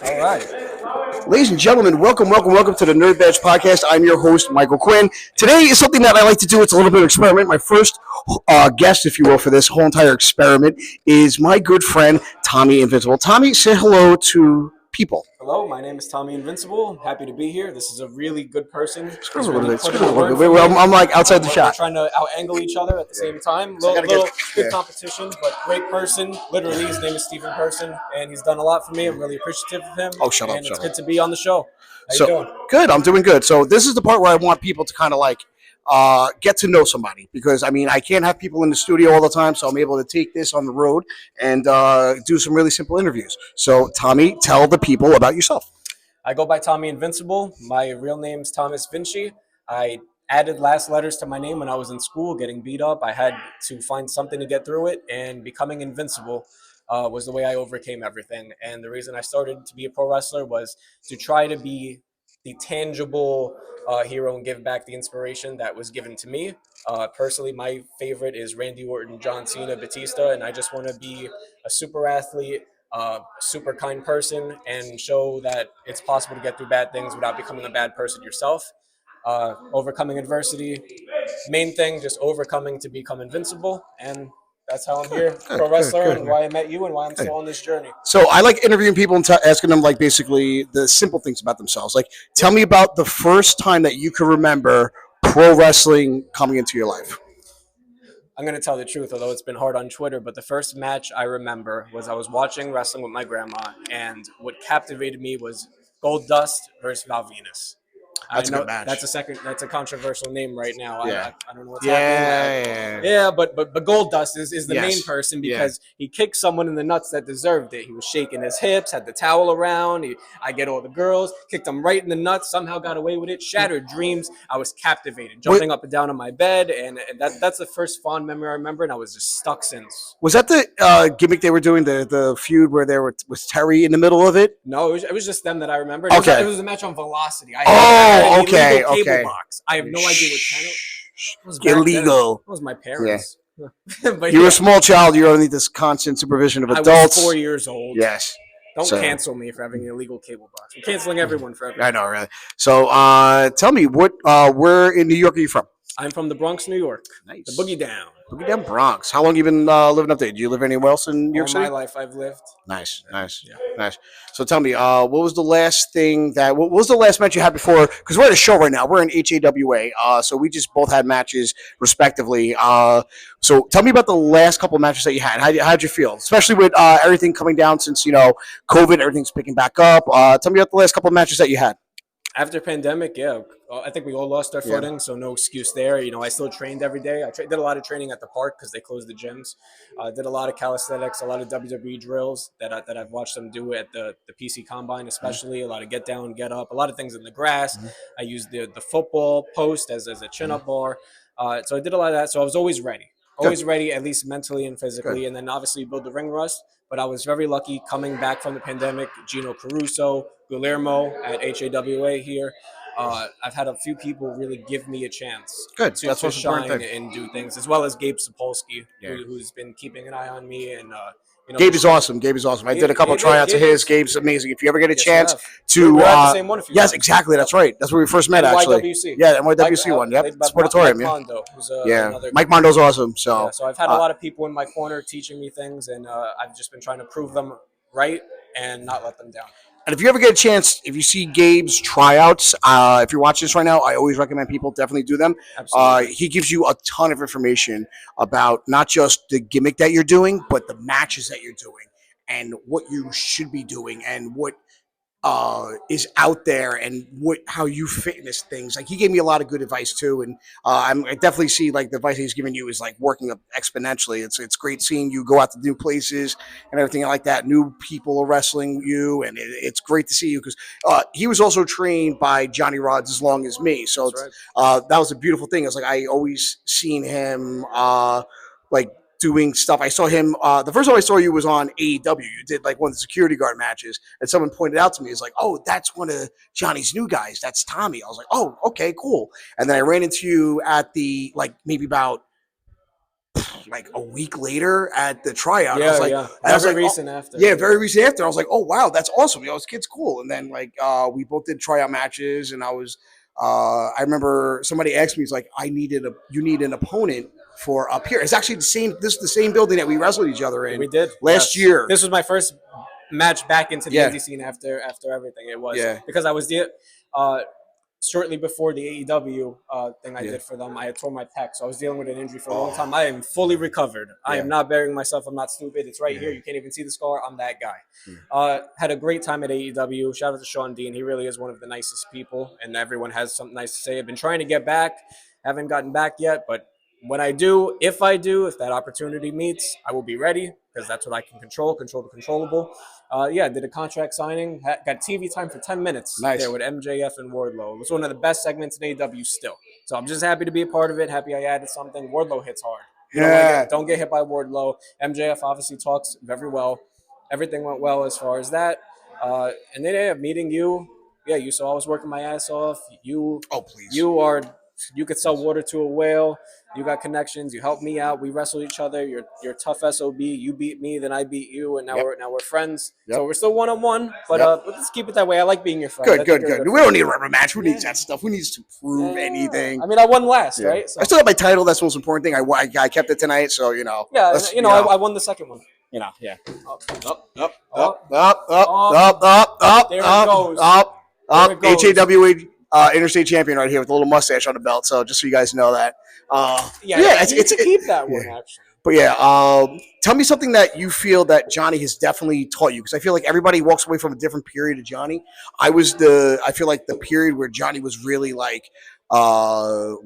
All right. Ladies and gentlemen, welcome to the Nerd Badge Podcast. I'm your host, Michael Quinn. Today is something that I like to do. It's a little bit of an experiment. My first guest, if you will, for this whole entire experiment is my good friend, Tommy Invincible. Tommy, say hello to people. Hello, my name is Tommy Invincible. Happy to be here. This is a really good person. Screw He's a little really bit. put Screw in a the little work bit. for me. I'm like outside the We're shot. trying to out-angle each other at the same time. So I gotta Little get- good yeah. competition, but great person. Literally, his name is Stephen Person, and he's done a lot for me. I'm really appreciative of him. Oh, shut up, And shut it's up. good to be on the show. How you doing? Good. I'm doing good. So this is the part where I want people to kind of like get to know somebody, because I mean I can't have people in the studio all the time, so I'm able to take this on the road and do some really simple interviews. So Tommy, tell the people about yourself. I go by Tommy Invincible. My real name's Thomas Vinci. I added last letters to my name when I was in school, getting beat up. I had to find something to get through it, and becoming invincible was the way I overcame everything. And the reason I started to be a pro wrestler was to try to be the tangible hero and give back the inspiration that was given to me. Personally, my favorite is Randy Orton, John Cena, Batista, and I just want to be a super athlete, super kind person, and show that it's possible to get through bad things without becoming a bad person yourself. Overcoming adversity, main thing, just overcoming to become invincible, and that's how I'm here, pro wrestler, and why I met you, and why I'm still on this journey. So I like interviewing people and asking them like basically the simple things about themselves. Like, tell me about the first time that you can remember pro wrestling coming into your life. I'm going to tell the truth, although it's been hard on Twitter, but the first match I remember was I was watching wrestling with my grandma, and what captivated me was Gold Dust versus Val Venus. That's I a know good match. that's a controversial name right now. Yeah. I don't know what's happening. Yeah, but Gold Dust is the main person because he kicked someone in the nuts that deserved it. He was shaking his hips, had the towel around. I get all the girls, kicked him right in the nuts, somehow got away with it, shattered dreams. I was captivated, jumping up and down on my bed, and that's the first fond memory I remember, and I was just stuck since. Was that the gimmick they were doing, the feud where there was Terry in the middle of it? No, it was just them that I remembered. Okay. It was a match on Velocity. Okay. Cable box. I have no idea what channel. It was Illegal. That was my parents. Yeah. But You're a small child. You don't need this constant supervision of adults. I was 4 years old. Yes. Don't cancel me for having an illegal cable box. I'm canceling everyone for everything. I know, really. So tell me, where in New York are you from? I'm from the Bronx, New York. Nice. The Boogie Down. Boogie Down Bronx. How long you been living up there? Do you live anywhere else in New York City? All my life I've lived. Nice. So tell me, what was the last match you had before? Because we're at a show right now. We're in HAWA, so we just both had matches respectively. So tell me about the last couple of matches that you had. How'd you feel, especially with everything coming down since COVID, everything's picking back up. Tell me about the last couple of matches that you had. After pandemic, yeah, I think we all lost our footing, so no excuse there. I still trained every day. I did a lot of training at the park because they closed the gyms. Did a lot of calisthenics, a lot of WWE drills that I've watched them do at the PC Combine, especially. A lot of get down, get up, a lot of things in the grass. I used the football post as a chin-up bar. So I did a lot of that, so I was always ready. Always ready, at least mentally and physically. And then obviously you build the ring rust. But I was very lucky coming back from the pandemic. Gino Caruso, Guillermo at HAWA here. I've had a few people really give me a chance to shine and do things, as well as Gabe Sapolsky, who's been keeping an eye on me. And Gabe is awesome. I did a couple of tryouts of his. Gabe's amazing. If you ever get a chance to, we're at the same one. Yes, exactly. That's right. That's where we first met. Actually, NYWC. Yeah, NYWC one. Yep, Sportatorium. Mike Mondo, who's Mike Mondo's awesome. So I've had a lot of people in my corner teaching me things, and I've just been trying to prove them right and not let them down. And if you ever get a chance, if you see Gabe's tryouts, if you're watching this right now, I always recommend people definitely do them. Absolutely. He gives you a ton of information about not just the gimmick that you're doing, but the matches that you're doing and what you should be doing and what is out there and how you fit in this things. Like, he gave me a lot of good advice too, and I definitely see like the advice he's giving you is like working up exponentially. It's great seeing you go out to new places and everything like that. New people are wrestling you, and it's great to see you because he was also trained by Johnny Rods as long as me. So that was a beautiful thing. It's like I always seen him like doing stuff. I saw him, the first time I saw you was on AEW. You did like one of the security guard matches, and someone pointed out to me, it's like, oh, that's one of Johnny's new guys. That's Tommy. I was like, oh, okay, cool. And then I ran into you at the, like, maybe about like a week later at the tryout. I was Yeah, like, yeah. and I was Very like, oh, recent after. yeah, very recent after. I was like, oh wow, that's awesome. You know, this kid's cool. And then like we both did tryout matches, and I remember somebody asked me, he's like, you need an opponent for up here. It's actually the same. This is the same building that we wrestled each other in We did last yes. year. This was my first match back into the Yeah, indie scene after everything. It was yeah, because I was uh, shortly before the AEW thing I yeah, did for them. I had torn my pec, so I was dealing with an injury for a long time. I am fully recovered. I yeah, am not burying myself. I'm not stupid. It's right yeah, here. You can't even see the scar. I'm that guy. yeah. Had a great time at AEW. Shout out to Sean Dean. He really is one of the nicest people, and everyone has something nice to say. I've been trying to get back. Haven't gotten back yet, but when I do, if that opportunity meets, I will be ready because that's what I can control the controllable. Yeah, did a contract signing, got TV time for 10 minutes there Nice. with MJF and Wardlow. It was one of the best segments in AEW still. So I'm just happy to be a part of it. Happy I added something. Wardlow hits hard. You don't want to Yeah, don't get hit by Wardlow. MJF obviously talks very well. Everything went well as far as that. And then yeah, meeting you, yeah, you saw I was working my ass off. oh please. You could sell water to a whale. You got connections. You helped me out. We wrestled each other. You're a tough SOB. You beat me, then I beat you, and Yep, now we're friends. So yep, we're still 1-on-1, but yep. let's keep it that way. I like being your friend. Good, I think good, you're a good. good We friend. don't need a rubber match. Who needs Yeah. that stuff? Who needs to Yeah, prove anything? I mean, I won last, Yeah. right? So I still have my title. That's the most important thing. I kept it tonight, so you know. yeah, Let's I won the second one. yeah. Up, Up, up, up, up, up, up, up. up, up, up, There it up, goes. up, There it up. goes. HAWA interstate champion right here with a little mustache on the belt. So just so you guys know that. Yeah, You could keep that yeah. one actually. But yeah, tell me something that you feel that Johnny has definitely taught you, because I feel like everybody walks away from a different period of Johnny. I feel like the period where Johnny was really like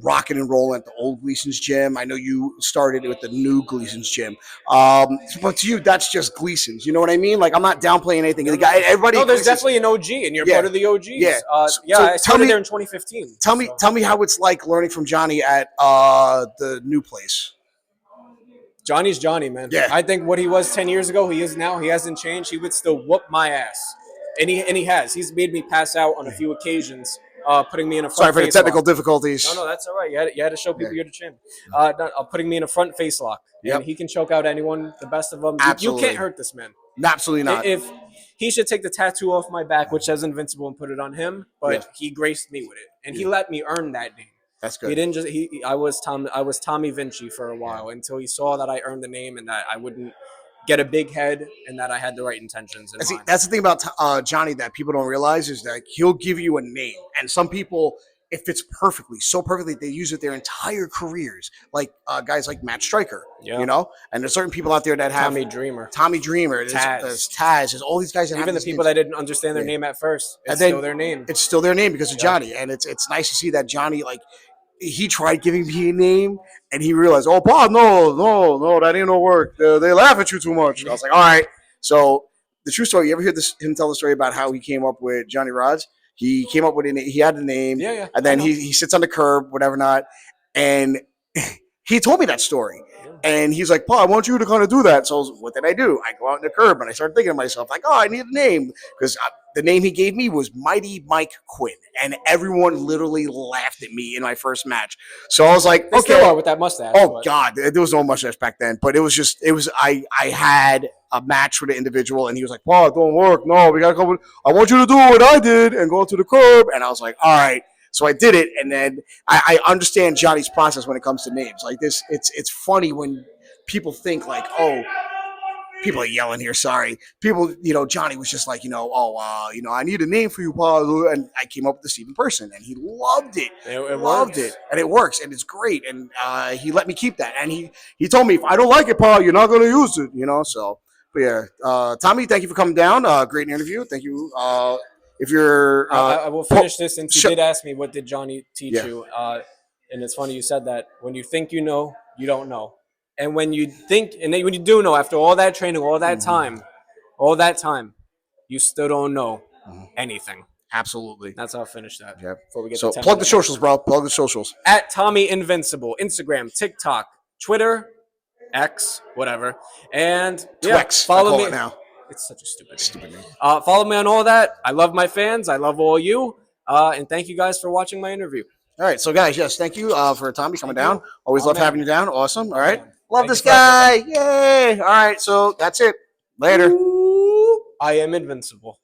rocking and rolling at the old Gleason's gym. I know you started with the new Gleason's gym, but to you that's just Gleason's. You know what I mean? Like I'm not downplaying anything. The guy, everybody. No, there's definitely an OG, and you're Yeah, part of the OGs. yeah. Yeah, I tell started me, there in 2015. tell me how it's like learning from Johnny at the new place. Johnny's Johnny, man. Yeah. I think what he was 10 years ago, he is now. He hasn't changed. He would still whoop my ass. And he has. He's made me pass out on a few occasions, putting me in a front Sorry for the face technical lock. difficulties. No, that's all right. You had to show people Yeah. you're the champ. Putting me in a front face lock. Yep. And he can choke out anyone, the best of them. You Absolutely. can't hurt this man. Absolutely not. If he should take the tattoo off my back, which says Invincible, and put it on him, but Yeah. he graced me with it. And he Yeah. let me earn that name. That's He good. didn't just I was Tommy Vinci for a while until he saw that I earned the name and that I wouldn't get a big head and that I had the right intentions in See, mind. that's the thing about Johnny that people don't realize is that he'll give you a name, and some people it fits perfectly, so perfectly they use it their entire careers. Like guys like Matt Stryker, Yeah. you know, and there's certain people out there that have Tommy Dreamer. There's Taz, there's all these guys that Even have the these people names. that didn't understand their Yeah. name at first, it's And then still their name. It's still their name because of Yeah. Johnny, and it's nice to see that Johnny like he tried giving me a name and he realized, oh, Bob, no, that ain't no work. They laugh at you too much. I was like, all right. So the true story, you ever hear him tell the story about how he came up with Johnny Rods? He came up with it. He had the name, Yeah. and then he sits on the curb, whatever not, and he told me that story. And he's like, Paul, I want you to kind of do that. So what did I do? I go out in the curb and I started thinking to myself, like, oh, I need a name. Because the name he gave me was Mighty Mike Quinn. And everyone literally laughed at me in my first match. So I was like, They okay. still are with that mustache. Oh, but God. There was no mustache back then. But I had a match with an individual and he was like, Paul, it don't work. No, we got to come. I want you to do what I did and go to the curb. And I was like, all right. So I did it, and then I understand Johnny's process when it comes to names. Like this, it's funny when people think like, oh, people are yelling here. Sorry, people. Johnny was just like, I need a name for you, Paul, and I came up with the Stephen Person, and he loved it. Loved it, and it works, and it's great. And he let me keep that, and he told me if I don't like it, Paul, you're not going to use it. So. But yeah, Tommy, thank you for coming down. Great interview. Thank you. If you're, I will finish this since you did ask me what did Johnny teach Yeah. you, and it's funny you said that. When you think you know, you don't know, and when you think, and then when you do know, after all that training, all that time, you still don't know anything. Absolutely. That's how I finish that. Yep. Before we get So to 10 plug the minutes. socials, bro. Plug the socials. At Tommy Invincible, Instagram, TikTok, Twitter, X, whatever, and Twex, follow I call me it now. It's such a stupid name. Stupid name. Follow me on all that. I love my fans. I love all you. And thank you guys for watching my interview. All right, so guys, yes, thank you for Tommy coming down. Always love having you down. Awesome. All right. Love Thank you this for having me. guy. Yay. All right. So that's it. Later. I am invincible.